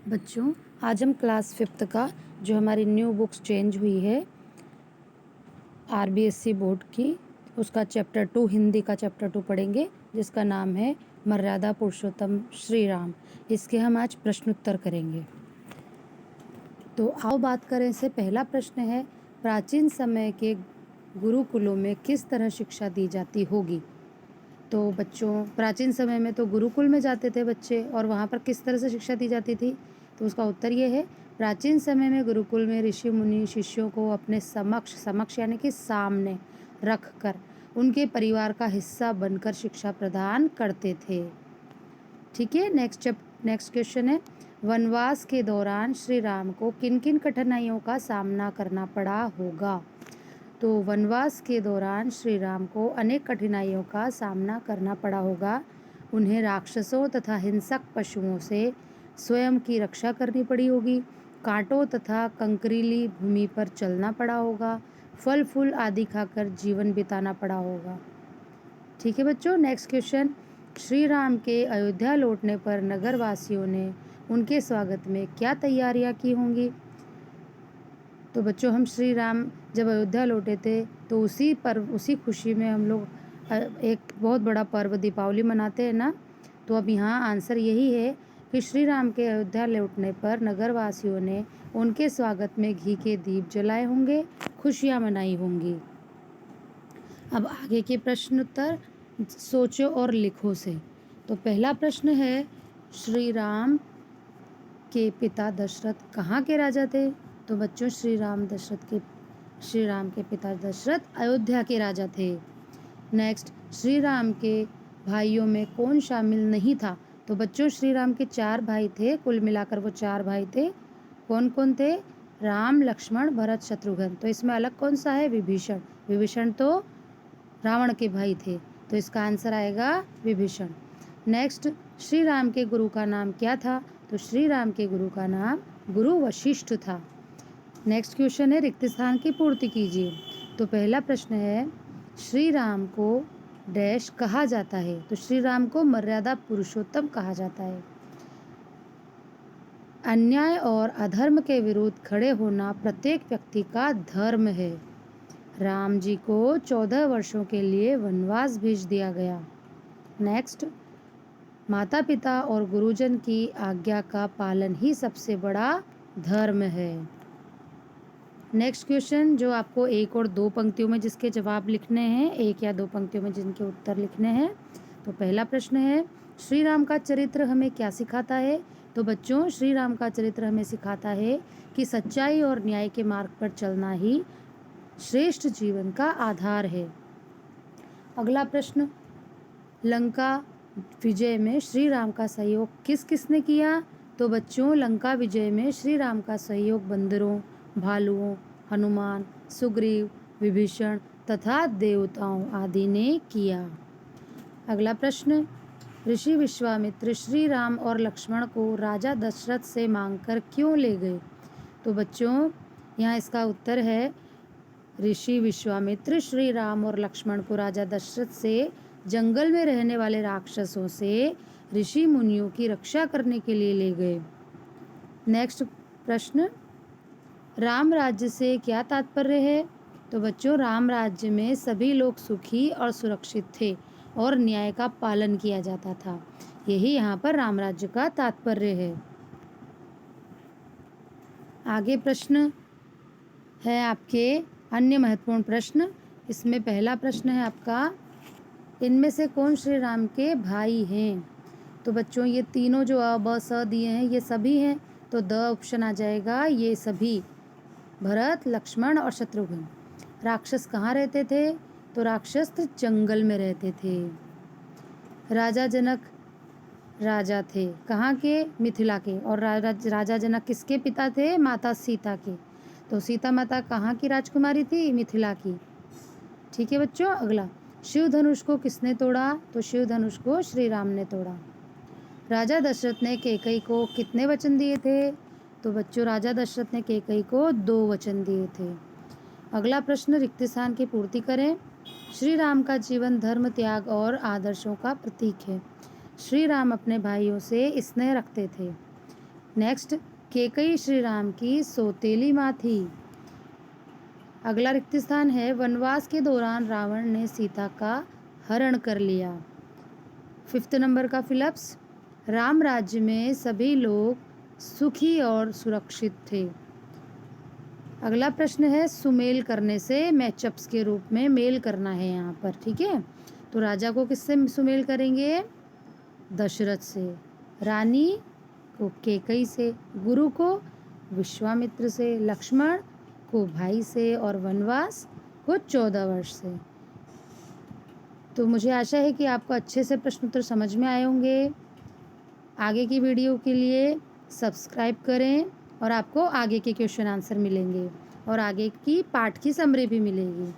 बच्चों, आज हम क्लास 5th का जो हमारी न्यू बुक्स चेंज हुई है आरबीएससी बोर्ड की, उसका चैप्टर 2 हिंदी का चैप्टर 2 पढ़ेंगे, जिसका नाम है मर्यादा पुरुषोत्तम श्री राम। इसके हम आज प्रश्न उत्तर करेंगे। तो आओ बात करें। इससे पहला प्रश्न है, प्राचीन समय के गुरुकुलों में किस तरह शिक्षा दी जाती होगी। तो बच्चों, प्राचीन समय में तो गुरुकुल में जाते थे बच्चे, और वहाँ पर किस तरह से शिक्षा दी जाती थी। तो उसका उत्तर ये है, प्राचीन समय में गुरुकुल में ऋषि मुनि शिष्यों को अपने समक्ष यानी कि सामने रख कर उनके परिवार का हिस्सा बनकर शिक्षा प्रदान करते थे। ठीक है। नेक्स्ट क्वेश्चन है, वनवास के दौरान श्री राम को किन किन कठिनाइयों का सामना करना पड़ा होगा। तो वनवास के दौरान श्री राम को अनेक कठिनाइयों का सामना करना पड़ा होगा। उन्हें राक्षसों तथा हिंसक पशुओं से स्वयं की रक्षा करनी पड़ी होगी। कांटों तथा कंकरीली भूमि पर चलना पड़ा होगा। फल फूल आदि खाकर जीवन बिताना पड़ा होगा। ठीक है बच्चों। नेक्स्ट क्वेश्चन, श्री राम के अयोध्या लौटने पर नगरवासियों ने उनके स्वागत में क्या तैयारियां की होंगी। तो बच्चों, हम श्री राम जब अयोध्या लौटे थे तो उसी खुशी में हम लोग एक बहुत बड़ा पर्व दीपावली मनाते हैं ना। तो अब यहाँ आंसर यही है कि श्री राम के अयोध्या लौटने पर नगरवासियों ने उनके स्वागत में घी के दीप जलाए होंगे, खुशियाँ मनाई होंगी। अब आगे के प्रश्न उत्तर सोचो और लिखो से। तो पहला प्रश्न है, श्री राम के पिता दशरथ कहाँ के राजा थे। तो बच्चों, श्री राम के पिता दशरथ अयोध्या के राजा थे। नेक्स्ट, श्री राम के भाइयों में कौन शामिल नहीं था। तो बच्चों, श्री राम के 4 भाई थे, कुल मिलाकर वो 4 भाई थे। कौन कौन थे? राम, लक्ष्मण, भरत, शत्रुघ्न। तो इसमें अलग कौन सा है? विभीषण। विभीषण तो रावण के भाई थे, तो इसका आंसर आएगा विभीषण। नेक्स्ट, श्री राम के गुरु का नाम क्या था। तो श्री राम के गुरु का नाम गुरु वशिष्ठ था। नेक्स्ट क्वेश्चन है, रिक्त स्थान की पूर्ति कीजिए। तो पहला प्रश्न है, श्री राम को डैश कहा जाता है। तो श्री राम को मर्यादा पुरुषोत्तम कहा जाता है। अन्याय और अधर्म के विरुद्ध खड़े होना प्रत्येक व्यक्ति का धर्म है। राम जी को 14 वर्षों के लिए वनवास भेज दिया गया। नेक्स्ट, माता पिता और गुरुजन की आज्ञा का पालन ही सबसे बड़ा धर्म है। नेक्स्ट क्वेश्चन, जो आपको 1 और 2 पंक्तियों में जिसके जवाब लिखने हैं, 1 या 2 पंक्तियों में जिनके उत्तर लिखने हैं। तो पहला प्रश्न है, श्री राम का चरित्र हमें क्या सिखाता है। तो बच्चों, श्री राम का चरित्र हमें सिखाता है कि सच्चाई और न्याय के मार्ग पर चलना ही श्रेष्ठ जीवन का आधार है। अगला प्रश्न, लंका विजय में श्री राम का सहयोग किस किसने किया। तो बच्चों, लंका विजय में श्री राम का सहयोग बंदरों, भालुओं, हनुमान, सुग्रीव, विभीषण तथा देवताओं आदि ने किया। अगला प्रश्न, ऋषि विश्वामित्र श्री राम और लक्ष्मण को राजा दशरथ से मांगकर क्यों ले गए। तो बच्चों, यहाँ इसका उत्तर है, ऋषि विश्वामित्र श्री राम और लक्ष्मण को राजा दशरथ से जंगल में रहने वाले राक्षसों से ऋषि मुनियों की रक्षा करने के लिए ले गए। नेक्स्ट प्रश्न, राम राज्य से क्या तात्पर्य है। तो बच्चों, राम राज्य में सभी लोग सुखी और सुरक्षित थे और न्याय का पालन किया जाता था। यही यहाँ पर राम राज्य का तात्पर्य है। आगे प्रश्न है आपके अन्य महत्वपूर्ण प्रश्न। इसमें पहला प्रश्न है आपका, इनमें से कौन श्री राम के भाई हैं। तो बच्चों, ये तीनों जो अ ब स दिए हैं ये सभी हैं, तो द ऑप्शन आ जाएगा, ये सभी भरत, लक्ष्मण और शत्रुघ्न। राक्षस कहाँ रहते थे। तो राक्षस जंगल में रहते थे। राजा जनक राजा थे, कहाँ के? मिथिला के। और राजा जनक किसके पिता थे? माता सीता के। तो सीता माता कहाँ की राजकुमारी थी? मिथिला की। ठीक है बच्चों। अगला, शिव धनुष को किसने तोड़ा। तो शिव धनुष को श्री राम ने तोड़ा। राजा दशरथ ने कैकेयी को कितने वचन दिए थे। तो बच्चों, राजा दशरथ ने कैकेयी को 2 वचन दिए थे। अगला प्रश्न, रिक्त स्थान की पूर्ति करें। श्री राम का जीवन धर्म, त्याग और आदर्शों का प्रतीक है। श्री राम अपने भाइयों से स्नेह रखते थे। नेक्स्ट, कैकेयी श्री राम की सौतेली माँ थी। अगला रिक्त स्थान है, वनवास के दौरान रावण ने सीता का हरण कर लिया। 5th नंबर का फिलअप्स, राम राज्य में सभी लोग सुखी और सुरक्षित थे। अगला प्रश्न है, सुमेल करने से मैचअप्स के रूप में मेल करना है यहाँ पर, ठीक है। तो राजा को किससे सुमेल करेंगे? दशरथ से, रानी को कैकेयी से, गुरु को विश्वामित्र से, लक्ष्मण को भाई से और वनवास को 14 वर्ष से। तो मुझे आशा है कि आपको अच्छे से प्रश्न उत्तर समझ में आए होंगे। आगे की वीडियो के लिए सब्सक्राइब करें और आपको आगे के क्वेश्चन आंसर मिलेंगे और आगे की पाठ की समरी भी मिलेगी।